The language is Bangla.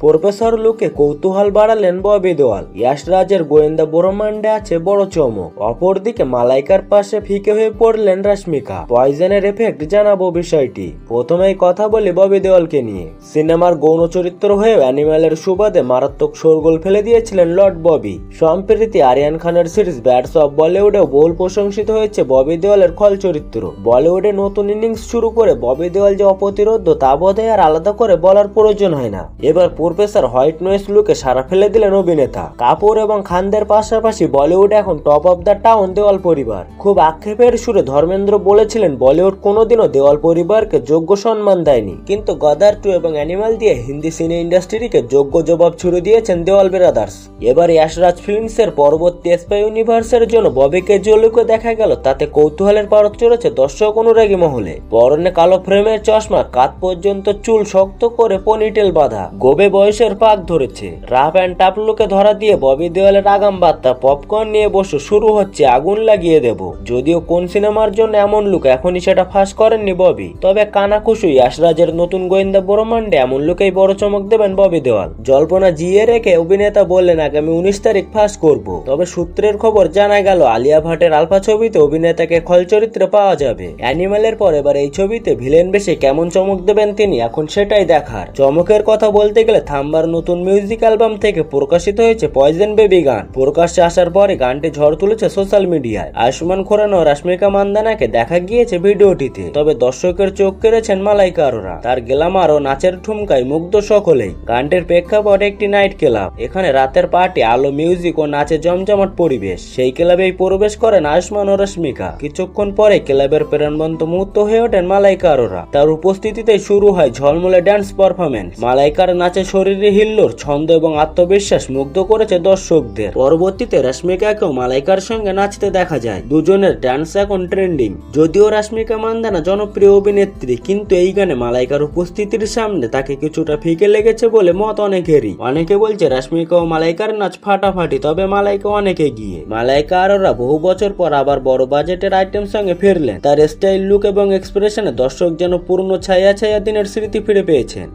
প্রফেসর লুকে কৌতূহল বাড়ালেন ববি দেওয়াল। ইয়াশ রাজের গোয়েন্দা ব্রহ্মাণ্ডে আছে বড় চমক। অপরদিকে মালাইকার পাশে ফিকে হয়ে পড়লেন রাশ্মিকা। পয়জনের এফেক্ট জানাবো বিষয়টি। প্রথমেই কথা বলি ববি দেওয়ালকে নিয়ে। সিনেমার গৌণ চরিত্র হয়ে অ্যানিমেলের সুবাদে মারাত্মক শোরগোল ফেলে দিয়েছিলেন লর্ড ববি। সম্প্রতি আরিয়ান খানের সিরিজ ব্যাটস অফ বলিউডেও বহুল প্রশংসিত হয়েছে ববি দেওয়ালের খল চরিত্র। বলিউডে নতুন ইনিংস শুরু করে ববি দেওয়াল যে অপ্রতিরোধ্য তা বোধহয় আর আলাদা করে বলার প্রয়োজন হয় না। এবার প্রফেসর হোয়াইট নয়েস লুকে সারা ফেলে দিলেন অভিনেতা। কাপুর এবং খানদের পাশাপাশি বলিউডে এখন টপ অফ দ্য টাউন দেওয়াল পরিবার। খুব আক্ষেপের সুরে ধর্মেন্দ্র বলেছিলেন বলিউড কোনোদিনও দেওয়াল পরিবারকে যোগ্য সম্মান দেয়নি, কিন্তু গদার 2 এবং অ্যানিমাল দিয়ে হিন্দি সিনে ইন্ডাস্ট্রিকে যোগ্য জবাব ছুড়ে দিয়েছেন দেওয়াল ব্রাদার্স। এবার ইয়াশ রাজ ফিল্মসের পরবর্তী স্পাই ইউনিভার্সের জন্য ববিকে যে লুকে দেখা গেল তাতে কৌতূহলের পারদ চড়েছে দর্শক অনুরাগী মহলে। পরনে কালো ফ্রেমের চশমা, কাঁধ পর্যন্ত চুল শক্ত করে পনিটেল বাঁধা, গোবে বয়সের পাক ধরেছে। রাফ অ্যান্ড টাপ লুকে ধরা দিয়ে ববি দেওয়ালের আগাম বার্তা, পপকর্ন নিয়ে বসে শুরু হচ্ছে আগুন লাগিয়ে দেব। যদিও কোন সিনেমার জন্য এমন লুক এখনই সেটা ফাঁস করেননি ববি, তবে কানাকুশু ইয়াশ রাজের নতুন গোয়েন্দা ব্রহ্মাণ্ডে এমন লুকেই বড় চমক দেবেন ববি দেওয়াল। জল্পনা জিয়ে রেখে অভিনেতা বললেন আগামী 19 তারিখ ফাঁস করব। তবে সূত্রের খবর জানা গেল আলিয়া ভাটের আলফা ছবিতে অভিনেতাকে খল চরিত্রে পাওয়া যাবে। অ্যানিমেলের পর এবার এই ছবিতে ভিলেন বেশে কেমন চমক দেবেন তিনি, এখন সেটাই দেখার। চমকের কথা বলতে গেলে থাম্বার নতুন মিউজিক অ্যালবাম থেকে প্রকাশিত হয়েছে পয়জন বেবি গান। প্রকাশ্যে আসার পরে গানটি ঝড় তুলেছে সোশ্যাল মিডিয়ায়। আয়ুষ্মান খুরানা ও রাশ্মিকা মান্দানাকে দেখা গিয়েছে ভিডিওটিতে, তবে দর্শকের চোখ কেড়েছেন মালাইকা আরোরা। তার গ্ল্যামার ও নাচের ঠুমকায় মুগ্ধ সকলেই। গানটির প্রেক্ষাপট একটি নাইট ক্লাব। এখানে রাতের পার্টি, আলো, মিউজিক ও নাচে জমজমাট পরিবেশ। সেই ক্লাবেই প্রবেশ করেন আয়ুষ্মান ও রাশ্মিকা। কিছুক্ষণ পরে ক্লাবের প্রাণবন্ত মুহূর্ত হয়ে ওঠেন মালাইকা আরোরা। তার উপস্থিতিতে শুরু হয় ঝলমলে ডান্স পারফরমেন্স। মালাইকার নাচে শরীরে হিল্লোর, ছন্দ এবং আত্মবিশ্বাস মুগ্ধ করেছে দর্শকদের। পরবর্তীতে রাশ্মিকাকেও মালাইকার সঙ্গে নাচতে দেখা যায়। দুজনের ডান্স এখন ট্রেন্ডিং। যদিও রাশ্মিকা মান্দানা জনপ্রিয় অভিনেত্রী, কিন্তু এই গানে মালাইকার উপস্থিতির সামনে তাকে কিছুটা ফিকে লেগেছে বলে মত অনেকেরই। অনেকে বলছে রাশ্মিকা ও মালাইকার নাচ ফাটাফাটি, তবে মালাইকা অনেক এগিয়ে। মালাইকা আরোরা বহু বছর পর আবার বড় বাজেটের আইটেম সঙ্গে ফিরলেন। তার স্টাইল, লুক এবং এক্সপ্রেশনে দর্শক যেন পূর্ণ ছায়া ছায়া দিনের স্মৃতি ফিরে পেয়েছেন।